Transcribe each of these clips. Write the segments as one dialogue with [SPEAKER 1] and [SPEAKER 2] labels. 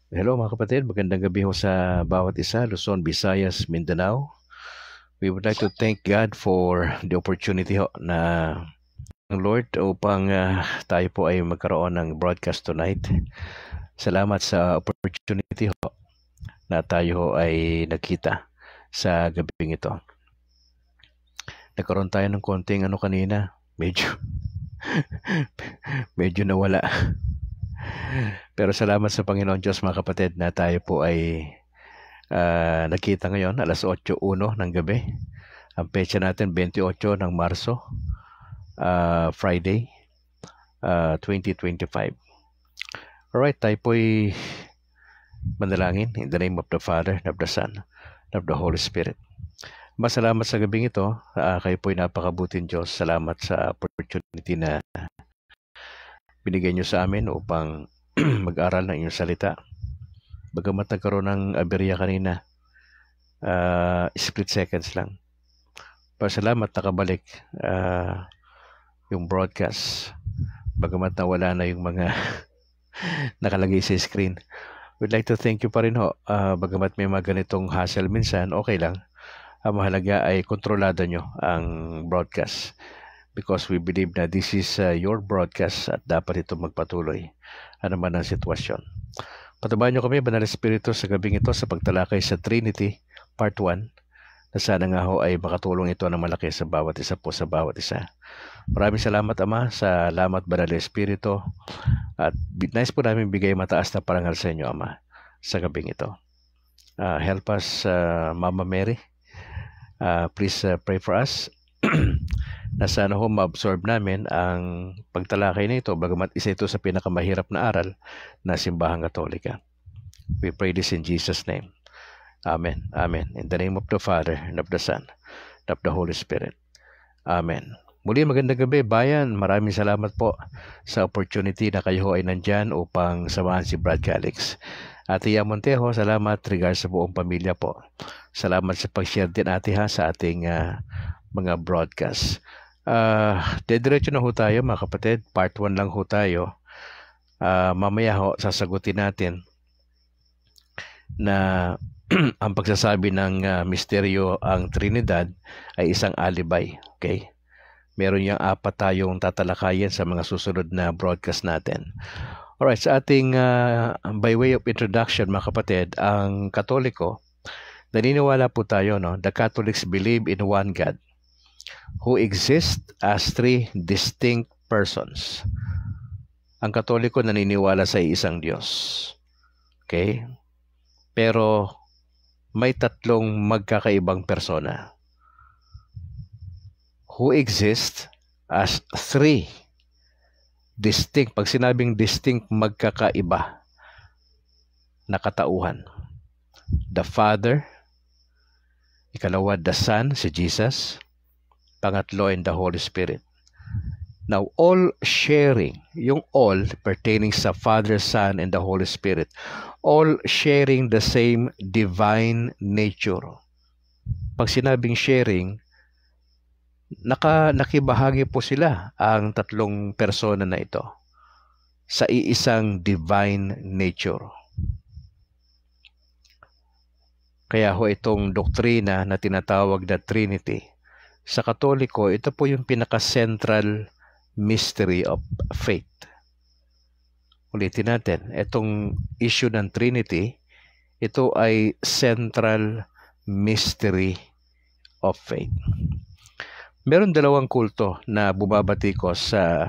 [SPEAKER 1] Hello mga kapatid, magandang gabi ho sa bawat isa, Luzon, Visayas, Mindanao. We would like to thank God for the opportunity ho na ng Lord upang tayo po ay magkaroon ng broadcast tonight. Salamat sa opportunity ho na tayo ho ay nagkita sa gabing ito. Nagkaroon tayo ng konting kanina, medyo nawala. Pero salamat sa Panginoon Diyos mga kapatid na tayo po ay nagkita ngayon alas 8:01 ng gabi. Ang petsa natin 28 ng Marso, Friday, 2025. Alright, tayo po'y manalangin in the name of the Father, and of the Son, and of the Holy Spirit. Masalamat sa gabing ito. Kayo po'y napakabuting Diyos. Salamat sa opportunity na binigay niyo sa amin upang mag-aral ng inyong salita. Bagamat nagkaroon ng aberya kanina, split seconds lang. Pasalamat nakabalik yung broadcast. Bagamat nawala na yung mga nakalagay sa screen. We'd like to thank you pa rin ho. Bagamat may mga ganitong hassle minsan, okay lang. Ang mahalaga ay kontrolado nyo ang broadcast. Because we believe na this is your broadcast at dapat ito magpatuloy. Ano man ang sitwasyon. Patubayan nyo kami, Banal Espiritu, sa gabing ito sa pagtalakay sa Trinity, Part 1. Na sana nga ho ay makatulong ito ng malaki sa bawat isa po sa bawat isa. Maraming salamat Ama, salamat Banal Espiritu, at nais po namin bigay mataas na parangal sa inyo Ama sa gabing ito. Help us Mama Mary, please pray for us na sana ho ma-absorb namin ang pagtalakay na ito bagamat isa ito sa pinakamahirap na aral na simbahang Katolika. We pray this in Jesus' name. Amen. Amen. In the name of the Father, and of the Son, and of the Holy Spirit. Amen. Muli magandang gabi, bayan. Maraming salamat po sa opportunity na kayo ay nandyan upang samahan si Brad Calix. Ate Ia Montejo, salamat. Regards sa buong pamilya po. Salamat sa pag-share din ate ha sa ating mga broadcast. Dediretso na ho tayo mga kapatid. Part 1 lang ho tayo. Mamaya ho sasagutin natin na ang pagsasabi ng misteryo ang Trinidad ay isang alibay. Okay? Meron yung 4 tayong tatalakayin sa mga susunod na broadcast natin. Alright, sa ating by way of introduction mga kapatid, ang Katoliko, naniniwala po tayo, no? The Catholics believe in one God who exists as 3 distinct persons. Ang Katoliko naniniwala sa isang Diyos. Okay? Pero may 3 magkakaibang persona who exist as 3 distinct, pag sinabing distinct, magkakaiba na katauhan. The Father, ikalawa, the Son, si Jesus, pangatlo, and the Holy Spirit. Now, all sharing, yung all pertaining sa Father, Son, and the Holy Spirit, all sharing the same divine nature. Pag sinabing sharing, nakibahagi po sila ang 3 persona na ito sa iisang divine nature. Kaya ho itong doktrina na tinatawag na Trinity, sa Katoliko, ito po yung pinaka-central mystery of faith. Ulitin natin, itong issue ng Trinity, ito ay central mystery of faith. Meron 2 kulto na bumabatikos sa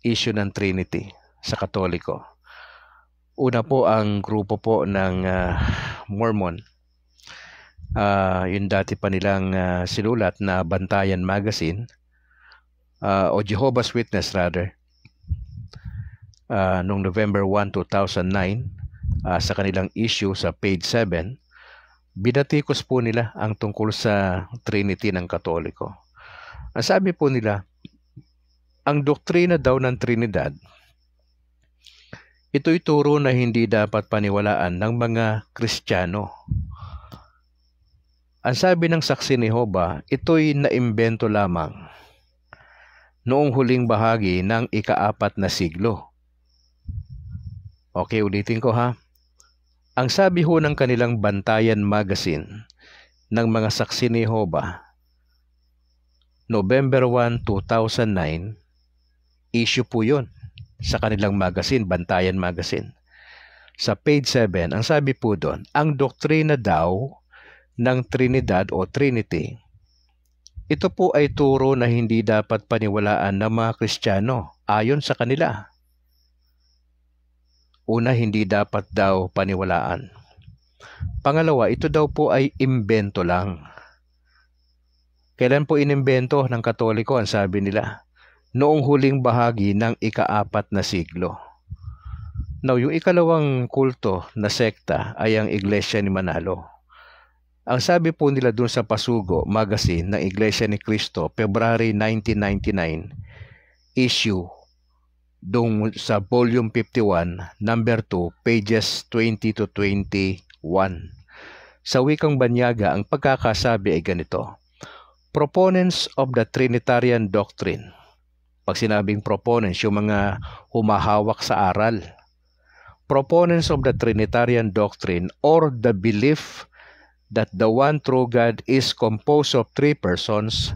[SPEAKER 1] issue ng Trinity sa Katoliko. Una po ang grupo po ng Mormon. Yung dati pa nilang sinulat na Bantayan Magazine, o Jehovah's Witness rather, noong November 1, 2009, sa kanilang issue sa page 7, binatikos po nila ang tungkol sa Trinity ng Katoliko. Ang sabi po nila, ang doktrina daw ng Trinidad, ito'y turo na hindi dapat paniwalaan ng mga Kristiyano. Ang sabi ng Saksi ni Jehovah, ito'y naimbento lamang noong huling bahagi ng ika-4 na siglo. Okay, ulitin ko ha. Ang sabi ho ng kanilang Bantayan Magazine ng mga saksi ni Jehovah, November 1, 2009, issue po yun sa kanilang magazine, Bantayan Magazine. Sa page 7, ang sabi po doon, ang doktrina daw ng Trinidad o Trinity, ito po ay turo na hindi dapat paniwalaan ng mga Kristiyano ayon sa kanila. Una, hindi dapat daw paniwalaan. Pangalawa, ito daw po ay imbento lang. Kailan po inimbento ng Katoliko? Ang sabi nila, noong huling bahagi ng ika-4 na siglo. Now, yung ikalawang kulto na sekta ay ang Iglesia ni Manalo. Ang sabi po nila dun sa Pasugo Magazine ng Iglesia ni Cristo, February 1999, issue dung sa volume 51, number 2, pages 20 to 21. Sa wikang Banyaga, ang pagkakasabi ay ganito. Proponents of the Trinitarian doctrine. Pag sinabing proponents, yung mga humahawak sa aral. Proponents of the Trinitarian doctrine or the belief that the one true God is composed of 3 persons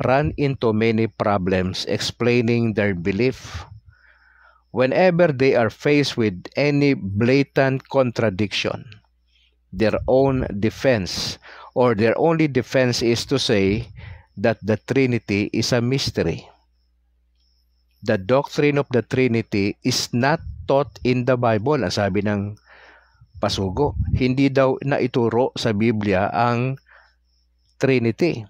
[SPEAKER 1] run into many problems explaining their belief. Whenever they are faced with any blatant contradiction, their own defense or their only defense is to say that the Trinity is a mystery. The doctrine of the Trinity is not taught in the Bible, ang sabi ng Pasugo. Hindi daw naituro sa Biblia ang Trinity.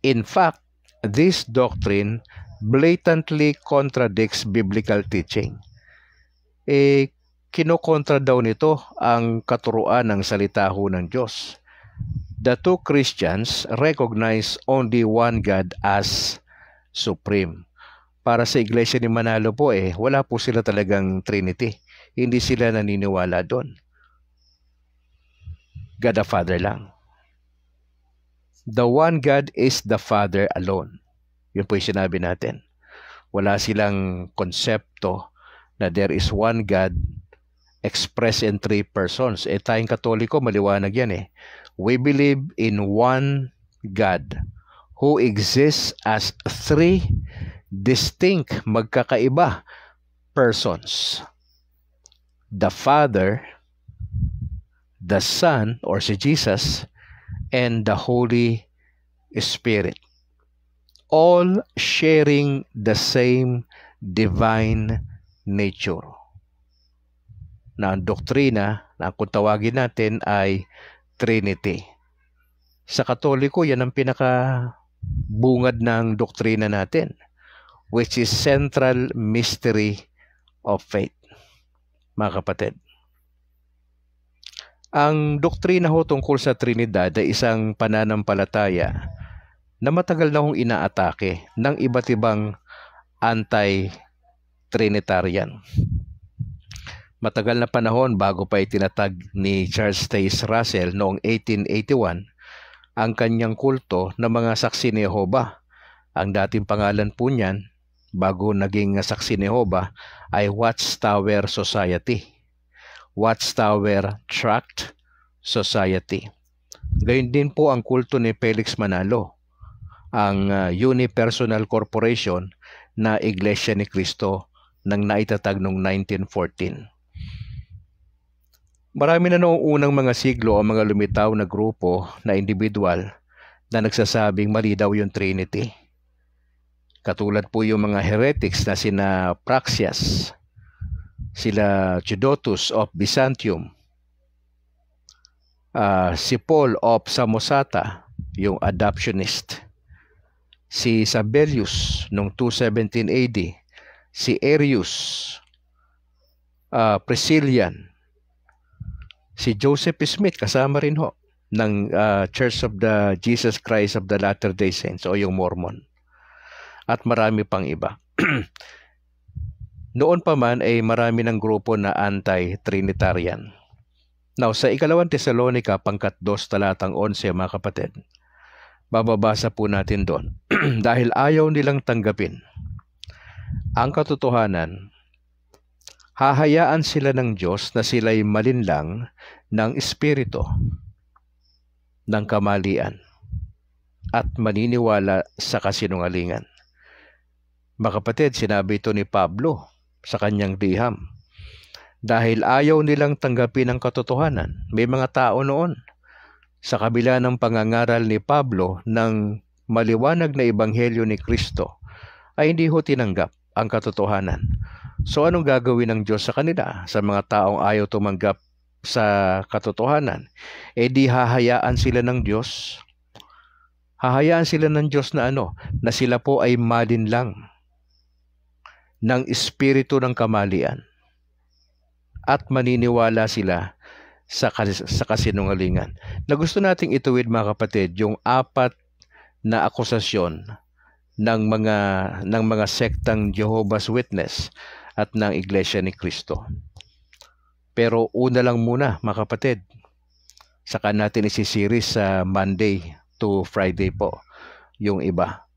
[SPEAKER 1] In fact, this doctrine blatantly contradicts biblical teaching. Kinokontra daw nito ang katuruan ng salita ho ng Diyos. The two Christians recognize only one God as supreme. Para sa Iglesia ni Manalo po wala po sila talagang Trinity. Hindi sila naniniwala doon. God the Father lang. The one God is the Father alone. Yun po yung sinabi natin. Wala silang konsepto na there is one God expressed in 3 persons. Tayong Katoliko, maliwanag yan We believe in one God who exists as 3 distinct, magkakaiba persons. The Father, the Son, or si Jesus, and the Holy Spirit. All sharing the same divine nature. Na ang doktrina na kung tawagin natin ay Trinity. Sa Katoliko, yan ang pinakabungad ng doktrina natin, which is central mystery of faith. Mga kapatid, ang doktrina ho tungkol sa Trinidad ay isang pananampalataya na matagal na hong inaatake ng iba't ibang anti-Trinitarian. Matagal na panahon bago pa itinatag ni Charles Taze Russell noong 1881 ang kanyang kulto ng mga saksi ni Jehovah. Ang dating pangalan po niyan, bago naging saksi ni Jehovah, ay Watchtower Society. Watchtower Tract Society. Gayun din po ang kulto ni Felix Manalo, ang Unipersonal Corporation na Iglesia ni Cristo nang naitatag noong 1914. Marami na noong unang mga siglo ang mga lumitaw na grupo na individual na nagsasabing mali daw yung Trinity. Katulad po yung mga heretics na sina Praxias, sila Theodotus of Byzantium, si Paul of Samosata, yung adoptionist, si Sabellius noong 217 AD, si Arius, Priscillian, si Joseph Smith, kasama rin ho ng Church of the Jesus Christ of the Latter-day Saints o yung Mormon, at marami pang iba. Noon pa man ay marami ng grupo na anti-Trinitarian. Now, sa ikalawang Tesalonica, pangkat 2, talatang 11, mga kapatid, bababasa po natin doon. Dahil ayaw nilang tanggapin ang katotohanan, hahayaan sila ng Diyos na sila'y malinlang ng espiritu, ng kamalian, at maniniwala sa kasinungalingan. Mga kapatid, sinabi ito ni Pablo sa kanyang liham. Dahil ayaw nilang tanggapin ang katotohanan, may mga tao noon, sa kabila ng pangangaral ni Pablo ng maliwanag na ebanghelyo ni Kristo, ay hindi ho tinanggap ang katotohanan. So anong gagawin ng Diyos sa kanila, sa mga taong ayaw tumanggap sa katotohanan? E di hahayaan sila ng Diyos. Hahayaan sila ng Diyos na na sila po ay malinlang ng espiritu ng kamalian at maniniwala sila sa kasinungalingan. Na gusto nating ituwid, mga kapatid, yung 4 na akusasyon ng mga sektang Jehovah's Witness at ng Iglesia ni Cristo. Pero una lang muna, mga kapatid, saka natin isisiris sa Monday to Friday po yung iba.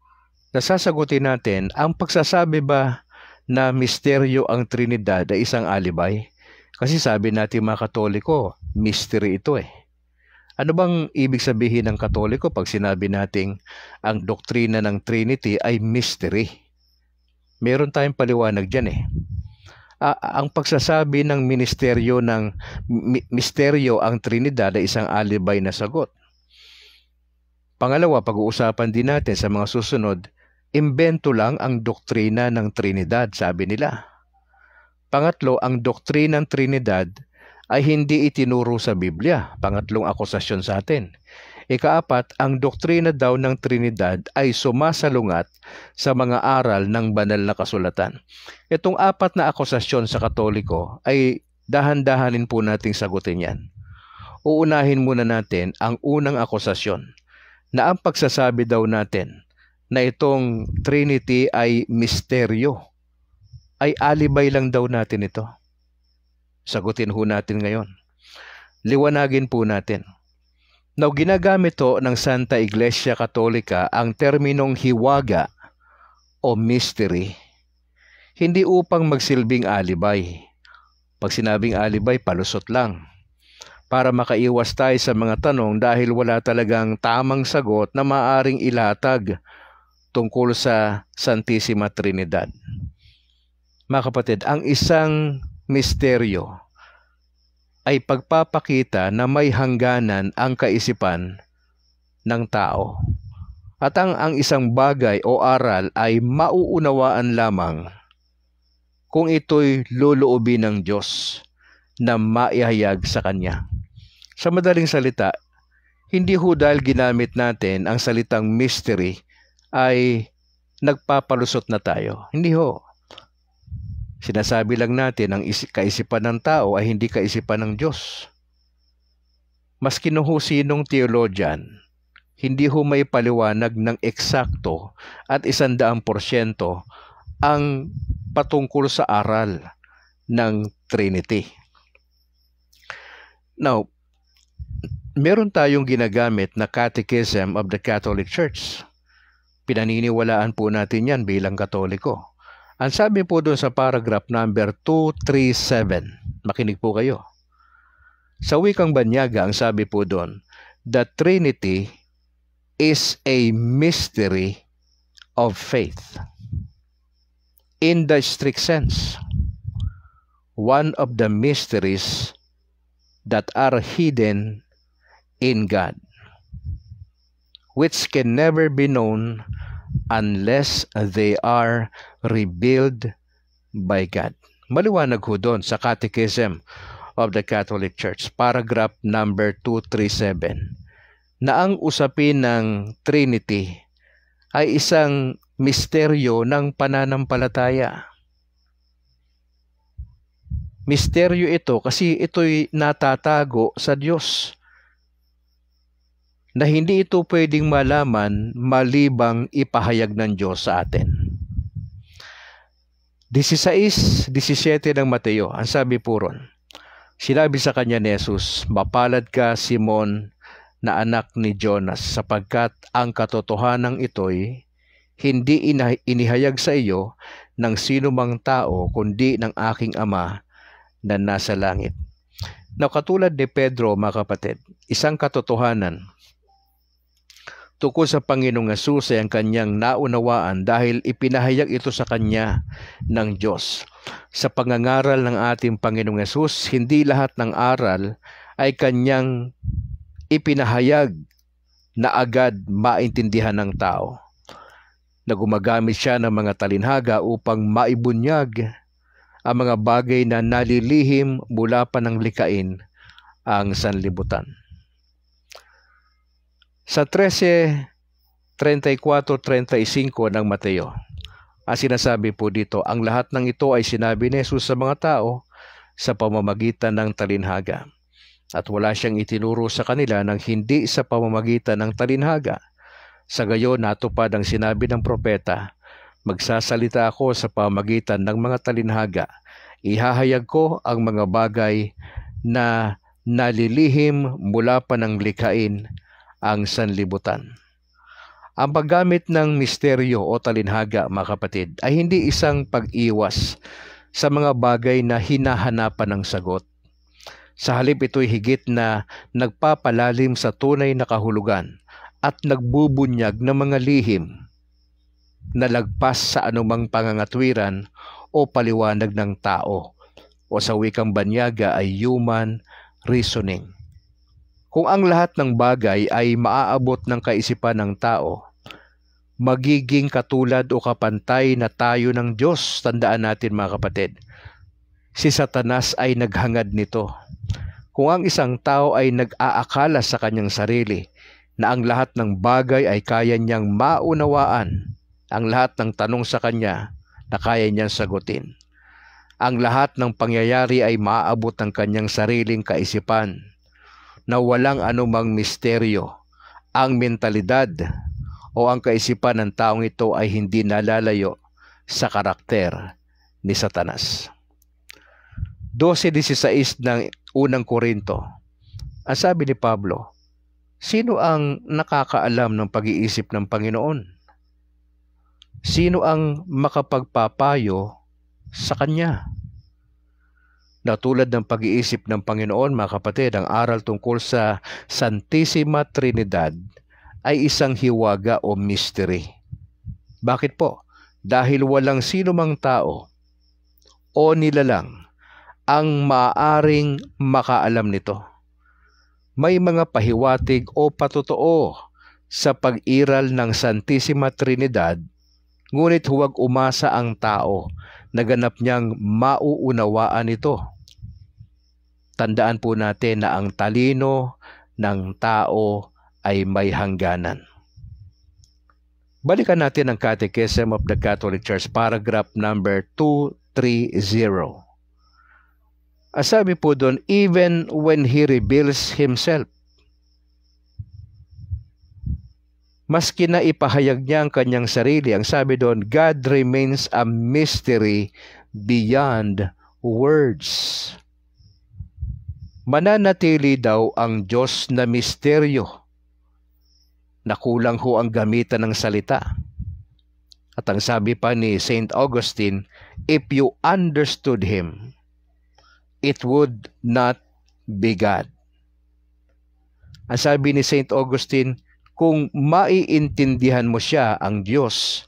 [SPEAKER 1] Nasasagutin natin, ang pagsasabi ba na misteryo ang Trinidad ay isang alibay? Kasi sabi natin, mga Katoliko, mystery ito eh. Ano bang ibig sabihin ng Katoliko pag sinabi nating ang doktrina ng Trinity ay mystery? Meron tayong paliwanag dyan eh. Ang pagsasabi ng misteryo ang Trinidad ay isang alibay na sagot. Pangalawa, pag-uusapan din natin sa mga susunod, imbento lang ang doktrina ng Trinidad, sabi nila. Pangatlo, ang doktrina ng Trinidad ay hindi itinuro sa Biblia. Pangatlong akusasyon sa atin. Ika-4, ang doktrina daw ng Trinidad ay sumasalungat sa mga aral ng banal na kasulatan. Itong 4 na akusasyon sa Katoliko ay dahan-dahanin po nating sagutin yan. Uunahin muna natin ang unang akusasyon na ang pagsasabi daw natin na itong Trinity ay misteryo, ay alibay lang daw natin ito. Sagutin ho natin ngayon. Liwanagin po natin. Now, ginagamit to ng Santa Iglesia Katolika ang terminong hiwaga o mystery, hindi upang magsilbing alibay. Pag sinabing alibay, palusot lang. Para makaiwas tayo sa mga tanong dahil wala talagang tamang sagot na maaring ilatag tungkol sa Santissima Trinidad. Mga kapatid, ang isang misteryo ay pagpapakita na may hangganan ang kaisipan ng tao. At ang isang bagay o aral ay mauunawaan lamang kung ito'y loloobin ng Diyos na maihayag sa Kanya. Sa madaling salita, hindi ho dahil ginamit natin ang salitang mystery ay nagpapalusot na tayo. Hindi ho. Sinasabi lang natin ang kaisipan ng tao ay hindi kaisipan ng Diyos. Maski no sinong theologian, hindi ho may paliwanag ng eksakto at 100% ang patungkol sa aral ng Trinity. Now, meron tayong ginagamit na Catechism of the Catholic Church. Pinaniniwalaan po natin yan bilang Katoliko. Ang sabi po doon sa paragraph number 237, makinig po kayo. Sa wikang Banyaga, ang sabi po doon, the Trinity is a mystery of faith. In the strict sense, one of the mysteries that are hidden in God, which can never be known unless they are revealed by God. Maliwanag ho doon sa Catechism of the Catholic Church, paragraph number 237, na ang usapin ng Trinity ay isang misteryo ng pananampalataya. Misteryo ito kasi ito'y natatago sa Diyos, na hindi ito pwedeng malaman malibang ipahayag ng Diyos sa atin. 16:17 ng Mateo, ang sabi po ron, sinabi sa kanya ni Jesus, mapalad ka, Simon, na anak ni Jonas, sapagkat ang katotohanan ito'y hindi inihayag sa iyo ng sino mang tao, kundi ng aking Ama na nasa langit. Now, katulad ni Pedro, mga kapatid, isang katotohanan tungkol sa Panginoong Hesus ay ang kanyang naunawaan dahil ipinahayag ito sa kanya ng Diyos. Sa pangangaral ng ating Panginoong Hesus, hindi lahat ng aral ay kanyang ipinahayag na agad maintindihan ng tao. Na gumagamit siya ng mga talinhaga upang maibunyag ang mga bagay na nalilihim mula pa ng likain ang sanlibutan. Sa 13:34-35 ng Mateo, ang sinasabi po dito, ang lahat ng ito ay sinabi ni Jesus sa mga tao sa pamamagitan ng talinhaga. At wala siyang itinuro sa kanila ng hindi sa pamamagitan ng talinhaga. Sa gayon, natupad ang sinabi ng propeta, magsasalita ako sa pamamagitan ng mga talinhaga. Ihahayag ko ang mga bagay na nalilihim mula pa ng likain ang sanlibutan. Ang paggamit ng misteryo o talinhaga, mga kapatid, ay hindi isang pag-iwas sa mga bagay na hinahanapan ng sagot. Sa halip ito'y higit na nagpapalalim sa tunay na kahulugan at nagbubunyag ng mga lihim na lagpas sa anumang pangangatwiran o paliwanag ng tao o sa wikang banyaga ay human reasoning. Kung ang lahat ng bagay ay maaabot ng kaisipan ng tao, magiging katulad o kapantay na tayo ng Diyos. Tandaan natin, mga kapatid, si Satanas ay naghangad nito. Kung ang isang tao ay nag-aakala sa kanyang sarili na ang lahat ng bagay ay kaya niyang maunawaan, ang lahat ng tanong sa kanya na kaya niyang sagutin, ang lahat ng pangyayari ay maaabot ng kanyang sariling kaisipan, na walang anumang misteryo, ang mentalidad o ang kaisipan ng taong ito ay hindi nalalayo sa karakter ni Satanas. 12:16 ng unang Korinto, ang sabi ni Pablo, sino ang nakakaalam ng pag-iisip ng Panginoon? Sino ang makapagpapayo sa Kanya? Na tulad ng pag-iisip ng Panginoon, mga kapatid, ang aral tungkol sa Santissima Trinidad ay isang hiwaga o mystery. Bakit po? Dahil walang sino mang tao o nilalang ang maaaring makaalam nito. May mga pahiwatig o patotoo sa pag-iral ng Santissima Trinidad, ngunit huwag umasa ang tao na ganap niyang mauunawaan ito. Tandaan po natin na ang talino ng tao ay may hangganan. Balikan natin ang Catechism of the Catholic Church, paragraph number 230. Sabi po doon, even when He reveals Himself, maski na ipahayag niya ang kanyang sarili, ang sabi doon, God remains a mystery beyond words. Mananatili daw ang Diyos na misteryo na kulang ho ang gamitan ng salita. At ang sabi pa ni St. Augustine, if you understood Him, it would not be God. Ang sabi ni St. Augustine, kung maiintindihan mo siya, ang Diyos,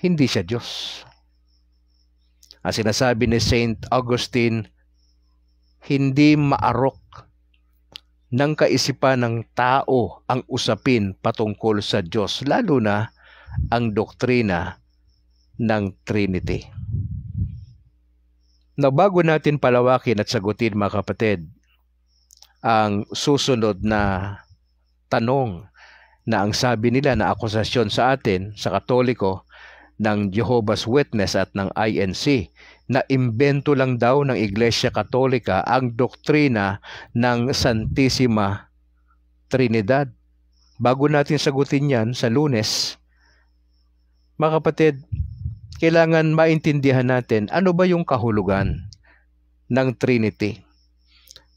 [SPEAKER 1] hindi siya Diyos. Ang sinasabi ni St. Augustine, hindi maarok ng kaisipan ng tao ang usapin patungkol sa Diyos, lalo na ang doktrina ng Trinity. Na bago natin palawakin at sagutin, mga kapatid, ang susunod na tanong na ang sabi nila na akusasyon sa atin, sa Katoliko, ng Jehovah's Witness at ng INC, na imbento lang daw ng Iglesia Katolika ang doktrina ng Santissima Trinidad. Bago natin sagutin yan sa Lunes, mga kapatid, kailangan maintindihan natin ano ba yung kahulugan ng Trinity.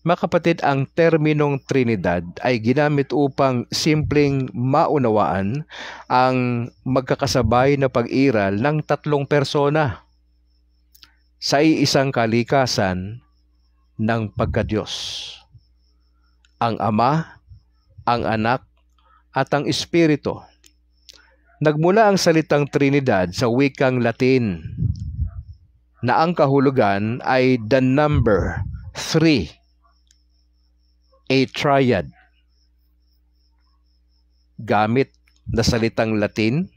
[SPEAKER 1] Mga kapatid, ang terminong Trinidad ay ginamit upang simpleng maunawaan ang magkakasabay na pag-iral ng tatlong persona. sa iisang kalikasan ng pagka-Diyos. Ang Ama, ang Anak, at ang Espiritu. Nagmula ang salitang Trinidad sa wikang Latin na ang kahulugan ay the number 3, a triad. Gamit na salitang Latin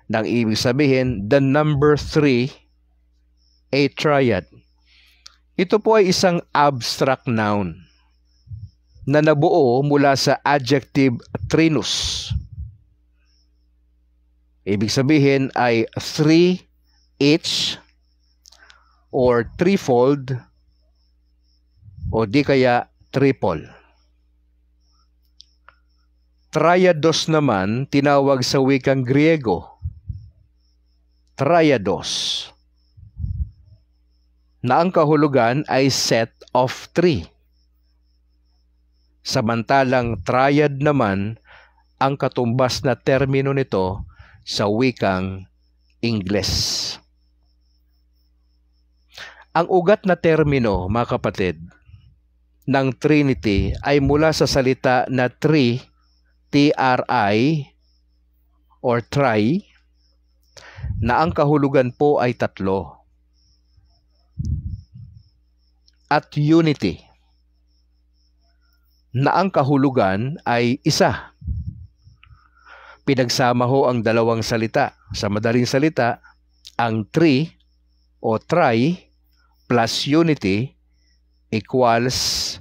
[SPEAKER 1] nang ibig sabihin the number 3, a triad. Ito po ay isang abstract noun na nabuo mula sa adjective trinus. Ibig sabihin ay 3 each or threefold o di kaya triple. Triados naman tinawag sa wikang Griego. Triados, na ang kahulugan ay set of 3. Samantalang triad naman ang katumbas na termino nito sa wikang Ingles. Ang ugat na termino, mga kapatid, ng Trinity ay mula sa salita na tri, T-R-I, or tri, na ang kahulugan po ay 3. At unity, na ang kahulugan ay 1. Pinagsama ho ang dalawang salita. Sa madaling salita, ang tri o tri plus unity equals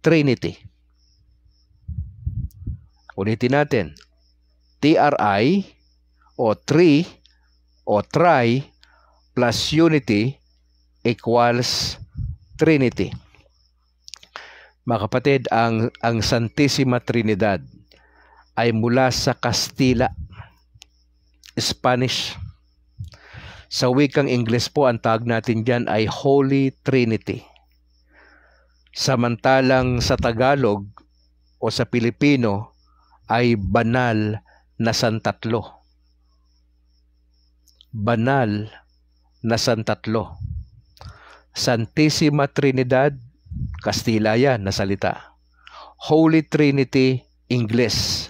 [SPEAKER 1] Trinity. Ulitin natin. T-R-I o tri o tri plus unity equals Trinity. Mga kapatid, ang Santissima Trinidad ay mula sa Kastila, Spanish. Sa wikang Ingles po, ang tawag natin dyan ay Holy Trinity. Samantalang sa Tagalog o sa Pilipino ay banal na santatlo. Banal na santatlo. Santissima Trinidad, Kastila yan na salita. Holy Trinity, Ingles.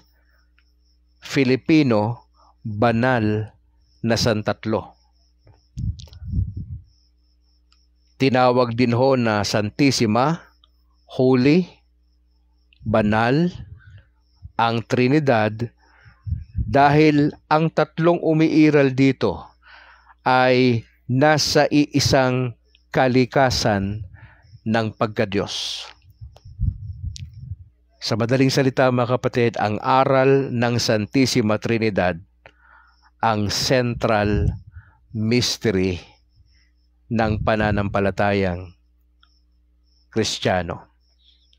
[SPEAKER 1] Filipino, banal na santatlo. Tinawag din ho na Santissima, Holy, banal, ang Trinidad dahil ang tatlong umiiral dito ay nasa iisang kalikasan ng pagka-Diyos. Sa madaling salita, mga kapatid, ang aral ng Santissima Trinidad ang central mystery ng pananampalatayang Kristiyano.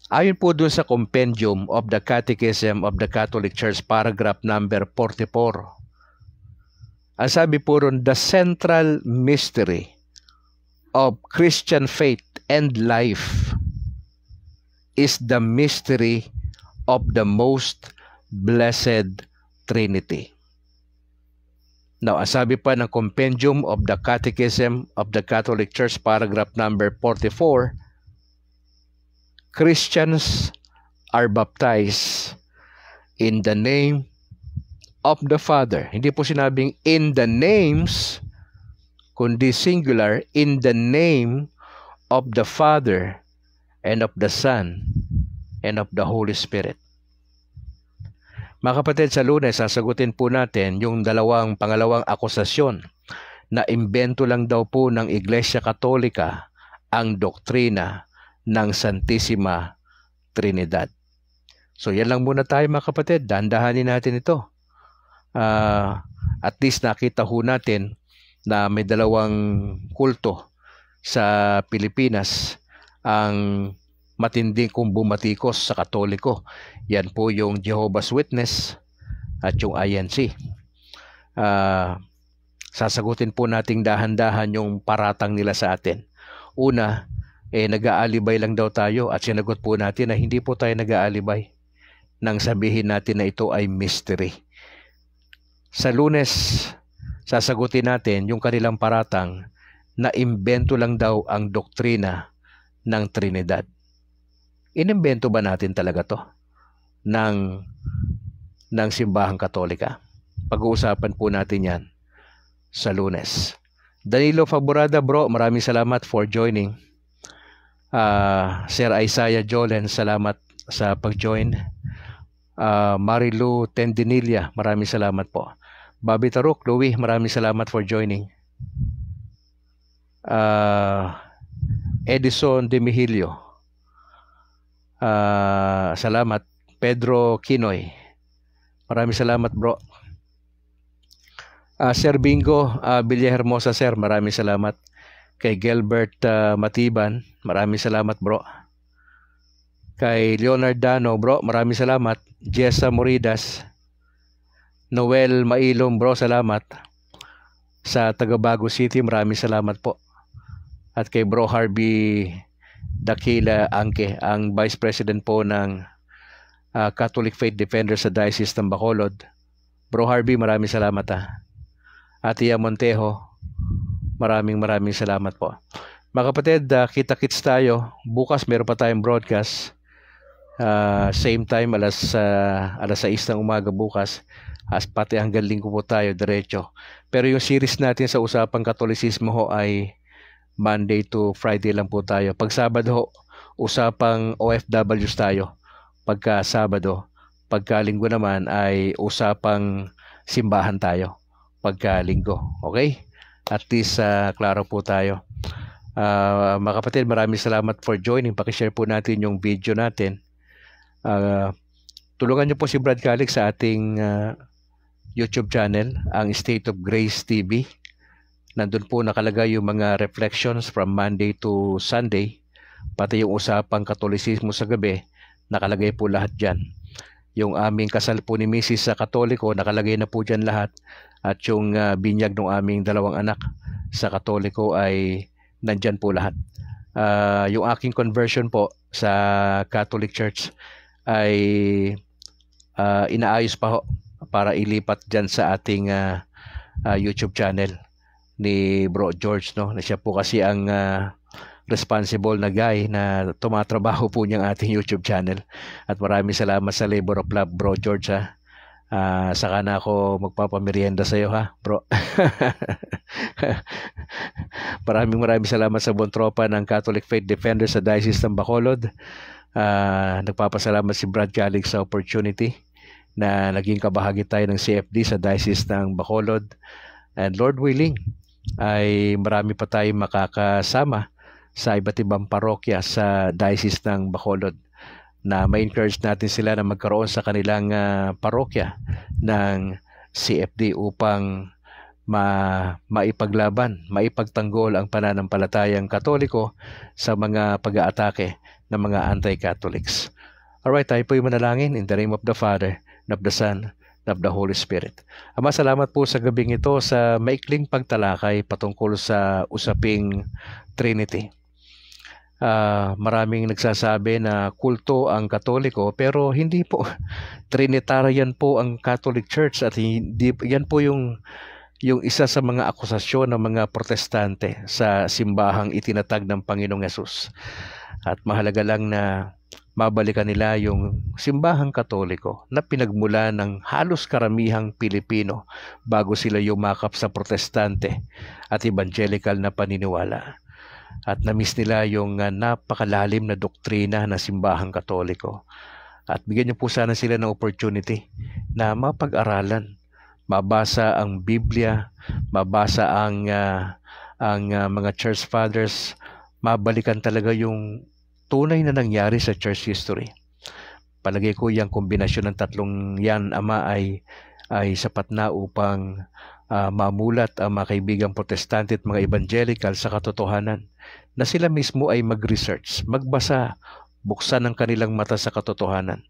[SPEAKER 1] Ayon po dun sa Compendium of the Catechism of the Catholic Church, paragraph number 44, ang sabi po ron, the central mystery of Christian faith and life is the mystery of the most blessed Trinity. Now, ang sabi pa ng Compendium of the Catechism of the Catholic Church, paragraph number 44, Christians are baptized in the name of the Father. Hindi po sinabing in the names, kundi singular, in the name of the Father and of the Son and of the Holy Spirit. Mga kapatid, sa Lunes, sasagutin po natin yung pangalawang akusasyon na imbento lang daw po ng Iglesia Katolika ang doktrina ng Santissima Trinidad. So yan lang muna tayo, mga kapatid. Dahan-dahanin natin ito. At least nakita ho natin na may dalawang kulto sa Pilipinas ang matinding kumbumatikos sa Katoliko. Yan po yung Jehovah's Witness at yung INC. Sasagutin po nating dahan-dahan yung paratang nila sa atin. Una, nag-aalibay lang daw tayo at sinagot po natin na hindi po tayo nag-aalibay nang sabihin natin na ito ay mystery. Sa Lunes, sasagutin natin yung kanilang paratang na imbento lang daw ang doktrina ng Trinidad. Inimbento ba natin talaga to ng simbahang Katolika? Pag-uusapan po natin yan sa Lunes. Danilo Faborada bro, maraming salamat for joining. Sir Isaiah Jolen, salamat sa pag-join. Marilu Tendinilla, maraming salamat po. Bobby Taruk, Louie, maraming salamat for joining. Edison De Mihilio, salamat. Pedro Kinoy, maraming salamat bro. Sir Bingo Villahermosa, sir, maraming salamat. Kay Gilbert Matiban, maraming salamat bro. Kay Leonard Dano bro, maraming salamat. Jessa Moridas, Noel Mailom bro, salamat. Sa Tagabago City, maraming salamat po. At kay bro Harvey Dakila Angke, ang Vice President po ng Catholic Faith Defenders sa Diocese ng Bacolod. Bro Harvey, maraming salamat Atia Montejo, maraming salamat po. Mga kapatid, kita-kits tayo. Bukas meron pa tayong broadcast. Same time, alas 6 ng umaga bukas. Pati hanggang linggo po tayo, diretso. Pero yung series natin sa Usapang Katolisismo ho ay Monday to Friday lang po tayo. Pag Sabado ho, Usapang OFWs tayo. Pagka Sabado, pagka Linggo naman ay Usapang Simbahan tayo. Pagka Linggo, okay? At least klaro po tayo. Mga kapatid, maraming salamat for joining. Pakishare po natin yung video natin. Tulungan niyo po si Brad Calix sa ating YouTube channel, ang State of Grace TV. Nandun po nakalagay yung mga reflections from Monday to Sunday, pati yung Usapang Katolisismo sa gabi, nakalagay po lahat dyan. Yung aming kasal po ni Mrs. sa Katoliko, nakalagay na po dyan lahat. At yung binyag ng aming dalawang anak sa Katoliko ay nandyan po lahat. Yung aking conversion po sa Catholic Church ay inaayos pa ho para ilipat dyan sa ating YouTube channel ni Bro George, no? Na siya po kasi ang responsible na guy na tumatrabaho po niyang ating YouTube channel. At maraming salamat sa labor of love, Bro George saka na ako magpapamerienda sa iyo bro. Maraming salamat sa buong tropa ng Catholic Faith Defenders sa Diocese ng Bacolod. Nagpapasalamat si Brad Calix sa opportunity na naging kabahagi tayo ng CFD sa Diocese ng Bacolod. And Lord willing, ay marami pa tayong makakasama sa iba't ibang parokya sa Diocese ng Bacolod, na ma-encourage natin sila na magkaroon sa kanilang parokya ng CFD upang maipaglaban, maipagtanggol ang pananampalatayang Katoliko sa mga pag-aatake ng mga anti-Catholics. Alright, tayo po yung manalangin in the name of the Father, and of the Son, and of the Holy Spirit. Ama, salamat po sa gabing ito sa maikling pagtalakay patungkol sa usaping Trinity. Maraming nagsasabi na kulto ang Katoliko, pero hindi po. Trinitarian po ang Catholic Church, at hindi, yan po yung isa sa mga akusasyon ng mga Protestante sa simbahang itinatag ng Panginoong Yesus. At mahalaga lang na mabalikan nila yung simbahang Katoliko na pinagmula ng halos karamihang Pilipino bago sila yumakap sa Protestante at Evangelical na paniniwala. At na-miss nila yung napakalalim na doktrina ng simbahang Katoliko. At bigyan niyo po sana sila ng opportunity na mapag-aralan, mabasa ang Biblia, mabasa ang mga church fathers, mabalikan talaga yung tunay na nangyari sa church history. Palagay ko yung kombinasyon ng tatlong yan, Ama, ay sapat na upang mamulat ang mga kaibigang Protestante at mga Evangelical sa katotohanan, na sila mismo ay mag-research, magbasa, buksan ang kanilang mata sa katotohanan,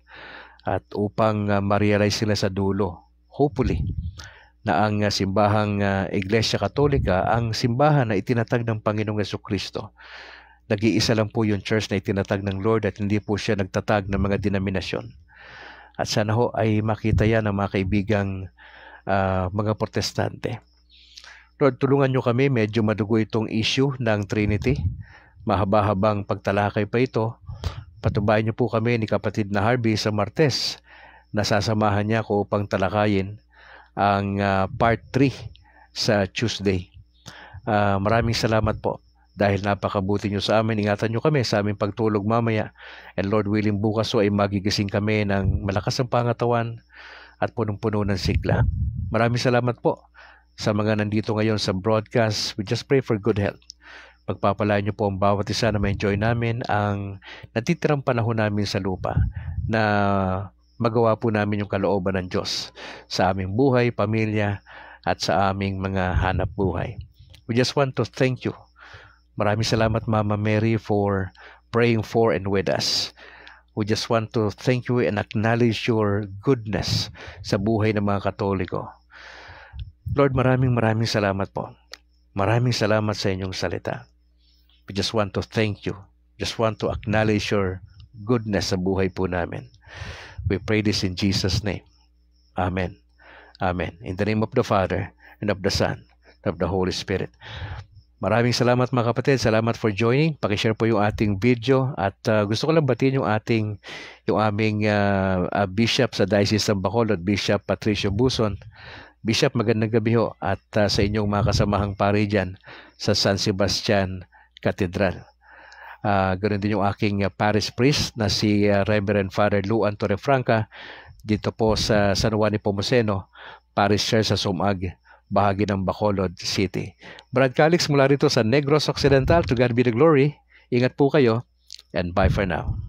[SPEAKER 1] at upang ma-realize sila sa dulo, hopefully, na ang simbahang Iglesia Katolika, ang simbahan na itinatag ng Panginoong Jesucristo. Nag-iisa lang po yung church na itinatag ng Lord, at hindi po siya nagtatag ng mga denominasyon. At sana ho ay makita yan ng mga kaibigang mga Protestante. Lord, tulungan nyo kami, medyo madugo itong issue ng Trinity. Mahaba-habang pagtalakay pa ito. Patubayan niyo po kami ni kapatid na Harvey sa Martes. Nasasamahan niya ko upang talakayin ang part 3 sa Tuesday. Maraming salamat po dahil napakabuti nyo sa amin. Ingatan nyo kami sa aming pagtulog mamaya. And Lord willing, bukas ay magigising kami ng malakas ang pangatawan at punong-puno ng sigla. Maraming salamat po sa mga nandito ngayon sa broadcast. We just pray for good health. Pagpapalaan niyo po ang bawat isa na ma-enjoy namin ang natitirang panahon namin sa lupa na magawa po namin yung kalooban ng Diyos sa aming buhay, pamilya, at sa aming mga hanap buhay. We just want to thank you. Maraming salamat, Mama Mary, for praying for and with us. We just want to thank you and acknowledge your goodness sa buhay ng mga Katoliko. Lord, maraming salamat po. Maraming salamat sa inyong salita. We just want to thank you. Just want to acknowledge your goodness sa buhay po namin. We pray this in Jesus' name. Amen. Amen. In the name of the Father, and of the Son, and of the Holy Spirit. Maraming salamat mga kapatid. Salamat for joining. Pakishare po yung ating video. At gusto ko lang batiin yung aming Bishop sa Diocese ng Bacolod, Bishop Patricio Buson. Bishop, magandang gabi ho. At sa inyong mga kasamahang pari dyan sa San Sebastian Cathedral. Ganoon din yung aking parish priest na si Reverend Father Luan Torrefranca dito po sa San Juan Nepomuceno, Parish Church sa Sumag, bahagi ng Bacolod City. Brad Calix mula rito sa Negros Occidental. To God be the glory. Ingat po kayo and bye for now.